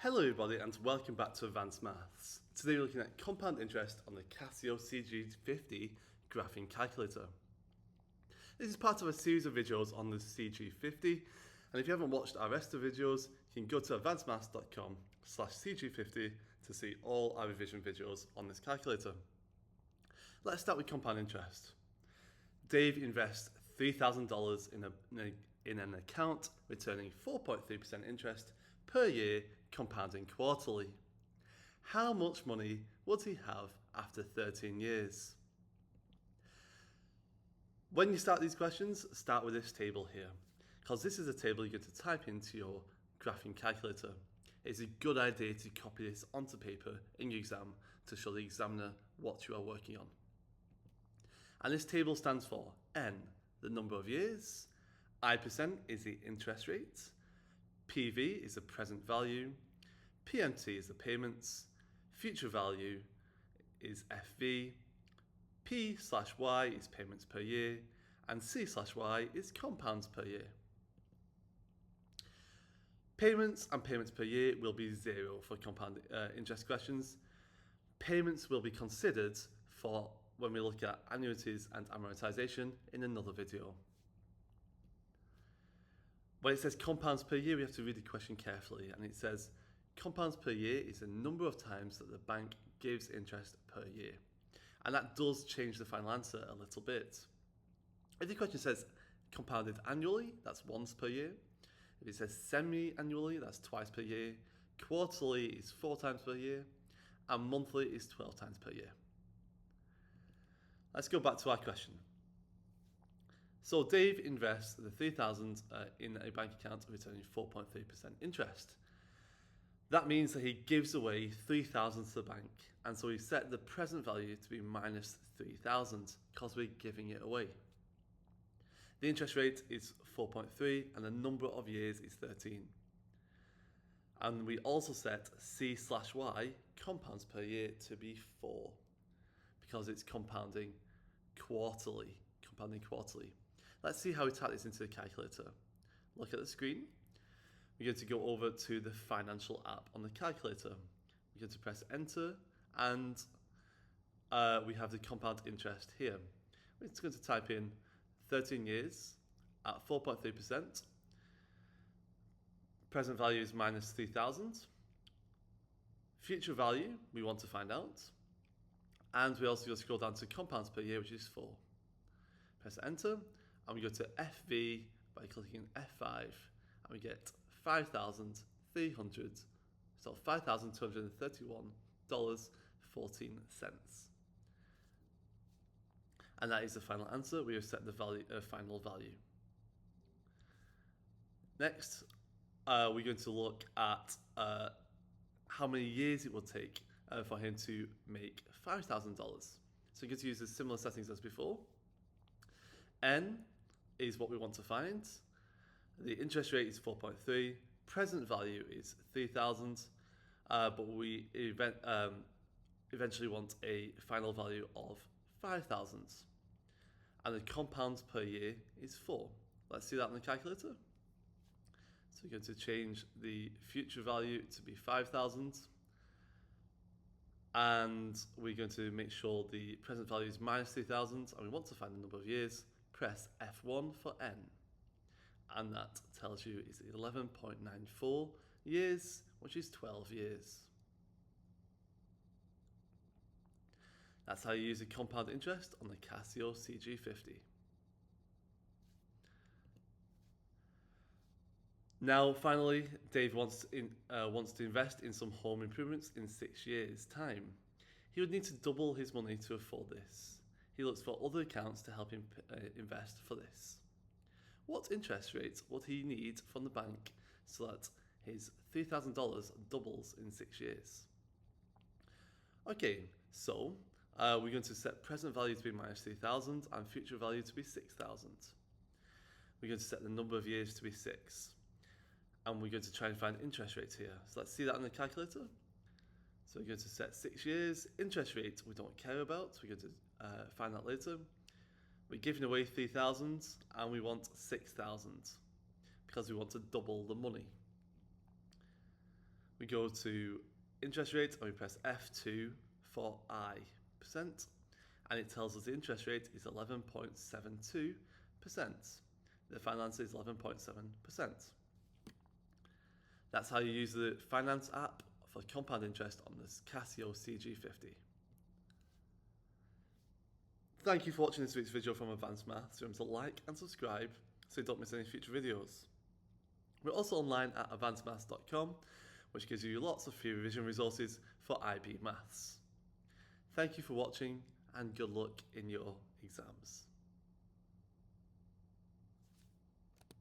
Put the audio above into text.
Hello everybody and welcome back to Advanced Maths. Today we're looking at compound interest on the Casio CG50 graphing calculator. This is part of a series of videos on the CG50, and if you haven't watched our rest of the videos, you can go to advancedmaths.com/CG50 to see all our revision videos on this calculator. Let's start with compound interest. Dave invests $3,000 in an account, returning 4.3% interest per year, compounding quarterly. How much money would he have after 13 years? When you start these questions, start with this table here, because this is a table you're going to type into your graphing calculator. It's a good idea to copy this onto paper in your exam to show the examiner what you are working on. And this table stands for N, the number of years, I% is the interest rate, PV is the present value, PMT is the payments, future value is FV, P/Y is payments per year, and C/Y is compounds per year. Payments and payments per year will be 0 for compound interest questions. Payments will be considered for when we look at annuities and amortization in another video. When it says compounds per year, we have to read the question carefully, and it says compounds per year is the number of times that the bank gives interest per year. And that does change the final answer a little bit. If the question says compounded annually, that's once per year. If it says semi-annually, that's twice per year. Quarterly is 4 times per year, and monthly is 12 times per year. Let's go back to our question. So Dave invests the $3,000 in a bank account returning 4.3% interest. That means that he gives away $3,000 to the bank, and so he set the present value to be minus $3,000 because we're giving it away. The interest rate is 4.3 and the number of years is 13. And we also set C/Y, compounds per year, to be 4 because it's compounding quarterly. Let's see how we type this into the calculator. Look at the screen. We're going to go over to the financial app on the calculator. We're going to press enter, and we have the compound interest here. We're just going to type in 13 years at 4.3%. Present value is minus 3,000. Future value we want to find out. And we also go scroll down to compounds per year, which is 4. Press enter, and we go to FV by clicking F5, and we get $5,231.14. And that is the final answer. We have set the value, final value. Next, we're going to look at how many years it will take for him to make $5,000. So we're going to use the similar settings as before. N is what we want to find. The interest rate is 4.3. Present value is 3,000, but we eventually want a final value of 5,000. And the compounds per year is 4. Let's see that in the calculator. So we're going to change the future value to be 5,000. And we're going to make sure the present value is minus 3,000, and we want to find the number of years. Press F1 for N. And that tells you it's 11.94 years, which is 12 years. That's how you use the compound interest on the Casio CG50. Now, finally, Dave wants to invest in some home improvements in 6 years' time. He would need to double his money to afford this. He looks for other accounts to help him invest for this. What interest rate would he need from the bank so that his $3,000 doubles in 6 years? Okay, so we're going to set present value to be minus 3,000 and future value to be 6,000. We're going to set the number of years to be 6. And we're going to try and find interest rates here. So let's see that on the calculator. So we're going to set 6 years. Interest rate we don't care about. We're going to find that later. We're giving away 3,000 and we want 6,000 because we want to double the money. we go to interest rate and we press F2 for I%, and it tells us the interest rate is 11.72%. The finance is 11.7%. That's how you use the finance app for compound interest on this Casio CG50. Thank you for watching this week's video from Advanced Maths. Remember to like and subscribe so you don't miss any future videos. We're also online at advancedmaths.com, which gives you lots of free revision resources for IB Maths. Thank you for watching and good luck in your exams.